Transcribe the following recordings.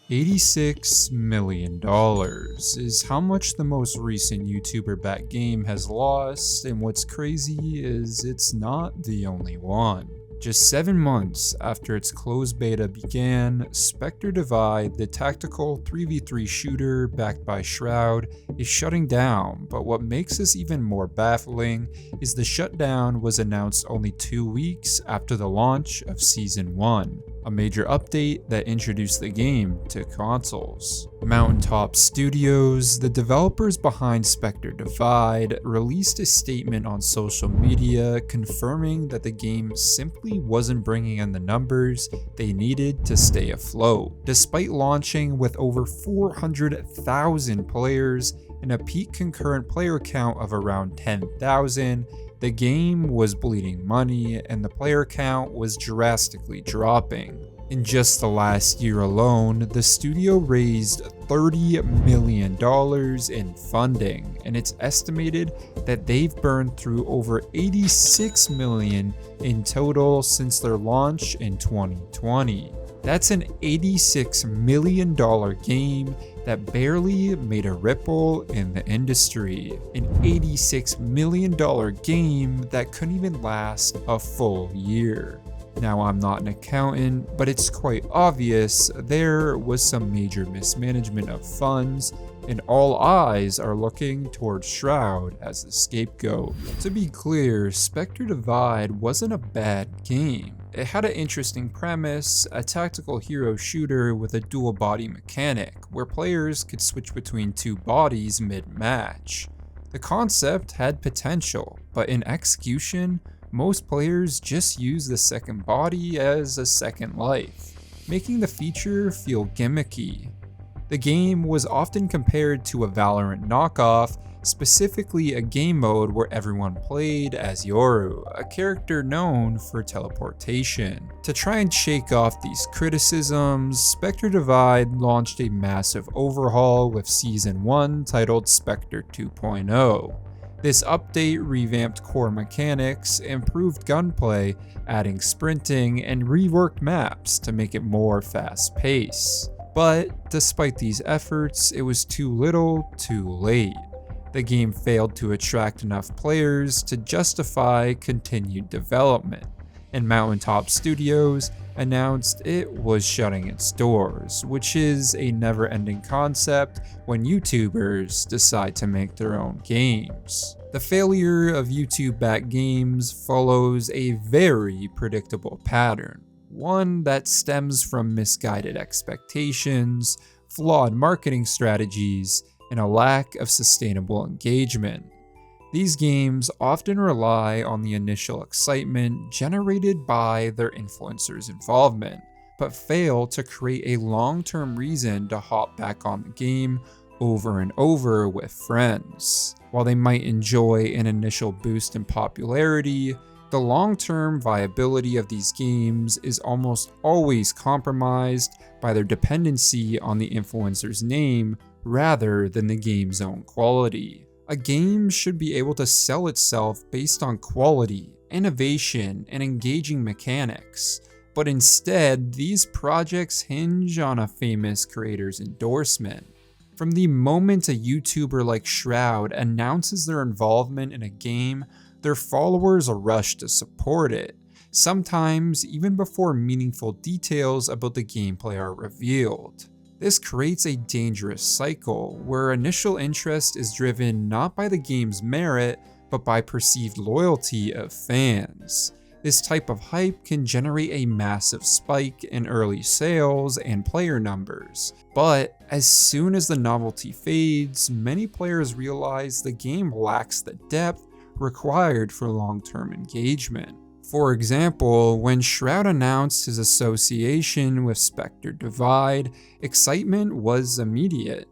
$86 million is how much the most recent YouTuber-backed game has lost, and what's crazy is it's not the only one. Just 7 months after its closed beta began, Spectre Divide, the tactical 3v3 shooter backed by Shroud, is shutting down, but what makes this even more baffling is the shutdown was announced only 2 weeks after the launch of Season 1, a major update that introduced the game to consoles. Mountaintop Studios, the developers behind Spectre Divide, released a statement on social media confirming that the game simply wasn't bringing in the numbers they needed to stay afloat. Despite launching with over 400,000 players and a peak concurrent player count of around 10,000, the game was bleeding money and the player count was drastically dropping. In just the last year alone, the studio raised $30 million in funding, and it's estimated that they've burned through over $86 million in total since their launch in 2020. That's an $86 million game that barely made a ripple in the industry. An $86 million game that couldn't even last a full year. Now, I'm not an accountant, but it's quite obvious there was some major mismanagement of funds, and all eyes are looking towards Shroud as the scapegoat. To be clear, Spectre Divide wasn't a bad game. It had an interesting premise, a tactical hero shooter with a dual body mechanic, where players could switch between two bodies mid-match. The concept had potential, but in execution, most players just use the second body as a second life, making the feature feel gimmicky. The game was often compared to a Valorant knockoff, specifically a game mode where everyone played as Yoru, a character known for teleportation. To try and shake off these criticisms, Spectre Divide launched a massive overhaul with Season 1 titled Spectre 2.0. This update revamped core mechanics, improved gunplay, adding sprinting, and reworked maps to make it more fast-paced. But despite these efforts, it was too little, too late. The game failed to attract enough players to justify continued development, and Mountaintop Studios announced it was shutting its doors, which is a never-ending concept when YouTubers decide to make their own games. The failure of YouTube-backed games follows a very predictable pattern, one that stems from misguided expectations, flawed marketing strategies, and a lack of sustainable engagement. These games often rely on the initial excitement generated by their influencers' involvement, but fail to create a long-term reason to hop back on the game over and over with friends. While they might enjoy an initial boost in popularity, the long-term viability of these games is almost always compromised by their dependency on the influencer's name rather than the game's own quality. A game should be able to sell itself based on quality, innovation, and engaging mechanics, but instead, these projects hinge on a famous creator's endorsement. From the moment a YouTuber like Shroud announces their involvement in a game, their followers rush to support it, sometimes even before meaningful details about the gameplay are revealed. This creates a dangerous cycle where initial interest is driven not by the game's merit, but by perceived loyalty of fans. This type of hype can generate a massive spike in early sales and player numbers, but as soon as the novelty fades, many players realize the game lacks the depth required for long-term engagement. For example, when Shroud announced his association with Spectre Divide, excitement was immediate.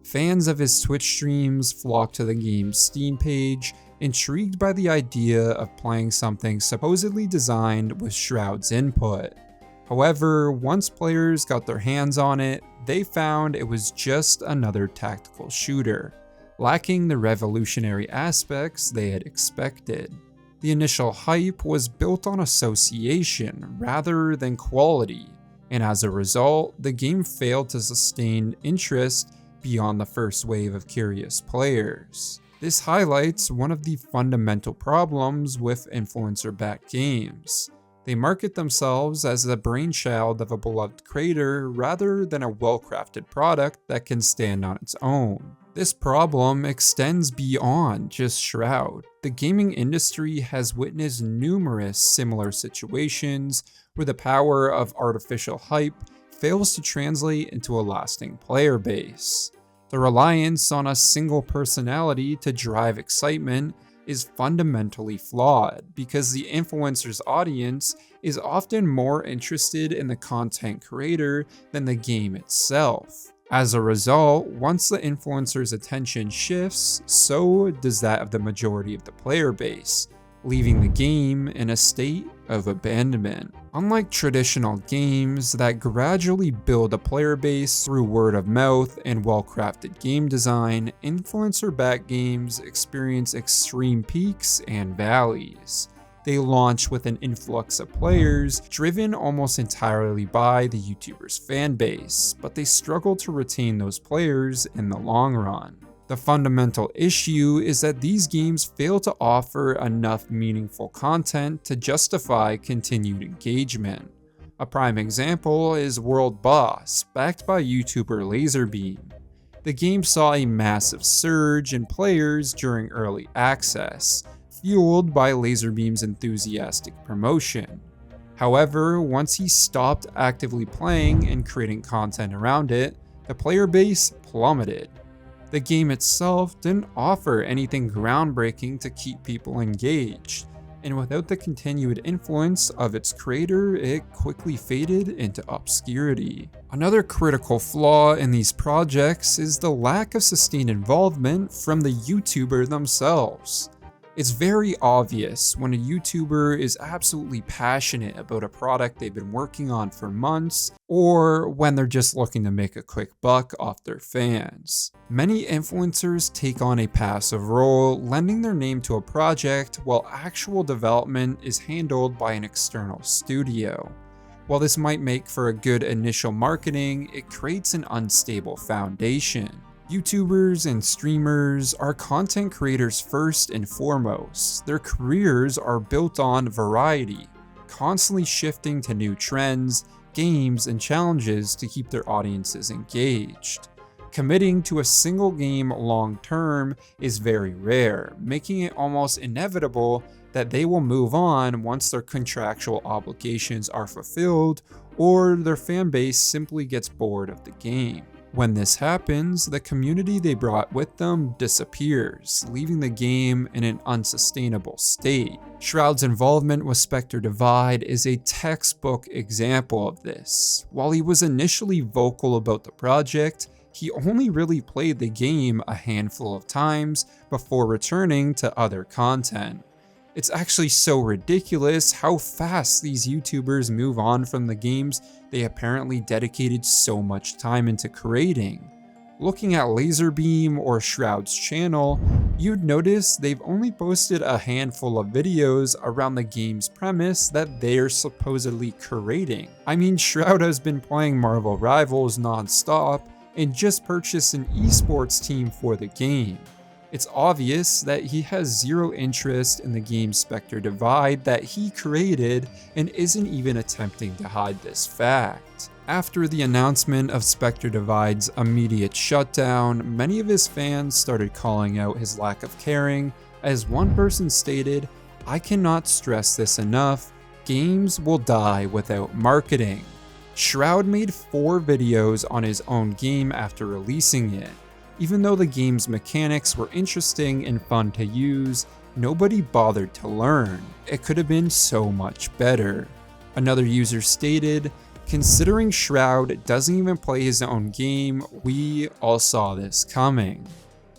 Fans of his Twitch streams flocked to the game's Steam page, intrigued by the idea of playing something supposedly designed with Shroud's input. However, once players got their hands on it, they found it was just another tactical shooter, lacking the revolutionary aspects they had expected. The initial hype was built on association rather than quality, and as a result, the game failed to sustain interest beyond the first wave of curious players. This highlights one of the fundamental problems with influencer-backed games. They market themselves as the brainchild of a beloved creator rather than a well-crafted product that can stand on its own. This problem extends beyond just Shroud. The gaming industry has witnessed numerous similar situations where the power of artificial hype fails to translate into a lasting player base. The reliance on a single personality to drive excitement is fundamentally flawed because the influencer's audience is often more interested in the content creator than the game itself. As a result, once the influencer's attention shifts, so does that of the majority of the player base, leaving the game in a state of abandonment. Unlike traditional games that gradually build a player base through word of mouth and well-crafted game design, influencer-backed games experience extreme peaks and valleys. They launch with an influx of players driven almost entirely by the YouTuber's fan base, but they struggle to retain those players in the long run. The fundamental issue is that these games fail to offer enough meaningful content to justify continued engagement. A prime example is World Boss, backed by YouTuber Lazarbeams. The game saw a massive surge in players during early access, fueled by Lazarbeams' enthusiastic promotion. However, once he stopped actively playing and creating content around it, the player base plummeted. The game itself didn't offer anything groundbreaking to keep people engaged, and without the continued influence of its creator, it quickly faded into obscurity. Another critical flaw in these projects is the lack of sustained involvement from the YouTuber themselves. It's very obvious when a YouTuber is absolutely passionate about a product they've been working on for months, or when they're just looking to make a quick buck off their fans. Many influencers take on a passive role, lending their name to a project while actual development is handled by an external studio. While this might make for a good initial marketing, it creates an unstable foundation. YouTubers and streamers are content creators first and foremost. Their careers are built on variety, constantly shifting to new trends, games, and challenges to keep their audiences engaged. Committing to a single game long term is very rare, making it almost inevitable that they will move on once their contractual obligations are fulfilled or their fan base simply gets bored of the game. When this happens, the community they brought with them disappears, leaving the game in an unsustainable state. Shroud's involvement with Spectre Divide is a textbook example of this. While he was initially vocal about the project, he only really played the game a handful of times before returning to other content. It's actually so ridiculous how fast these YouTubers move on from the games they apparently dedicated so much time into creating. Looking at Lazarbeams or Shroud's channel, you'd notice they've only posted a handful of videos around the game's premise that they're supposedly creating. I mean, Shroud has been playing Marvel Rivals non-stop and just purchased an esports team for the game. It's obvious that he has zero interest in the game Spectre Divide that he created and isn't even attempting to hide this fact. After the announcement of Spectre Divide's immediate shutdown, many of his fans started calling out his lack of caring. As one person stated, "I cannot stress this enough, games will die without marketing." Shroud made 4 videos on his own game after releasing it. Even though the game's mechanics were interesting and fun to use, nobody bothered to learn. It could have been so much better. Another user stated, "Considering Shroud doesn't even play his own game, we all saw this coming."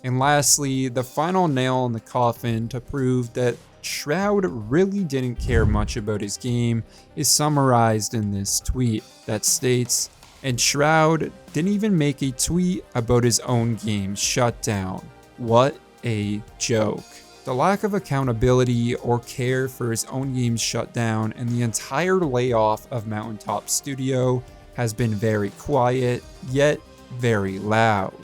And lastly, the final nail in the coffin to prove that Shroud really didn't care much about his game is summarized in this tweet that states, "And Shroud didn't even make a tweet about his own game's shutdown. What a joke." The lack of accountability or care for his own game's shutdown and the entire layoff of Mountaintop Studio has been very quiet, yet very loud.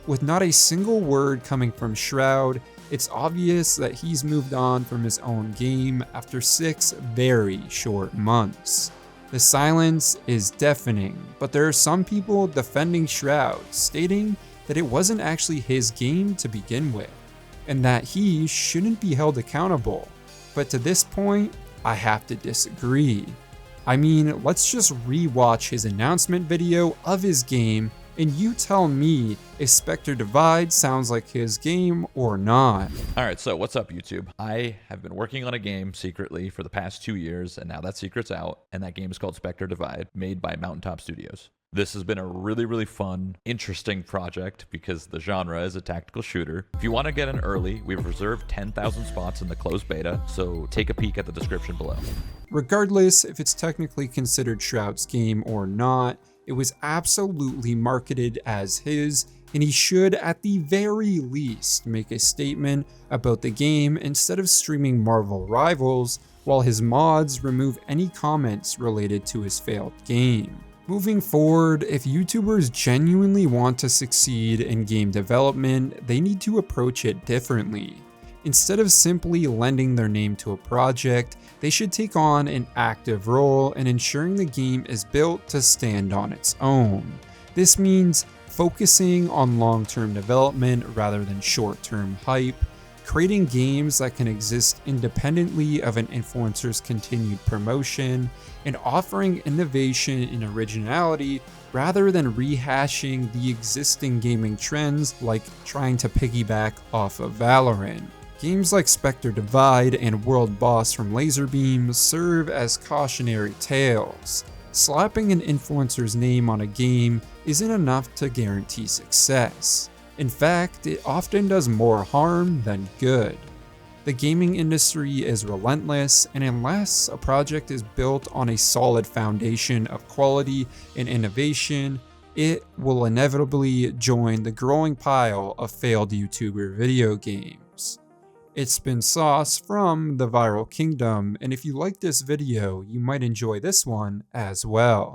With not a single word coming from Shroud, it's obvious that he's moved on from his own game after 6 very short months. The silence is deafening, but there are some people defending Shroud, stating that it wasn't actually his game to begin with, and that he shouldn't be held accountable. But to this point, I have to disagree. I mean, let's just re-watch his announcement video of his game and you tell me if Spectre Divide sounds like his game or not. Alright, so what's up YouTube? I have been working on a game secretly for the past 2 years, and now that secret's out, and that game is called Spectre Divide, made by Mountaintop Studios. This has been a really fun, interesting project because the genre is a tactical shooter. If you want to get in early, we've reserved 10,000 spots in the closed beta, so take a peek at the description below. Regardless if it's technically considered Shroud's game or not, it was absolutely marketed as his, and he should at the very least make a statement about the game instead of streaming Marvel Rivals, while his mods remove any comments related to his failed game. Moving forward, if YouTubers genuinely want to succeed in game development, they need to approach it differently. Instead of simply lending their name to a project, they should take on an active role in ensuring the game is built to stand on its own. This means focusing on long-term development rather than short-term hype, creating games that can exist independently of an influencer's continued promotion, and offering innovation and originality rather than rehashing the existing gaming trends like trying to piggyback off of Valorant. Games like Spectre Divide and World Boss from Lazarbeams serve as cautionary tales. Slapping an influencer's name on a game isn't enough to guarantee success. In fact, it often does more harm than good. The gaming industry is relentless, and unless a project is built on a solid foundation of quality and innovation, it will inevitably join the growing pile of failed YouTuber video games. It's been Sauce from the Viral Kingdom, and if you like this video, you might enjoy this one as well.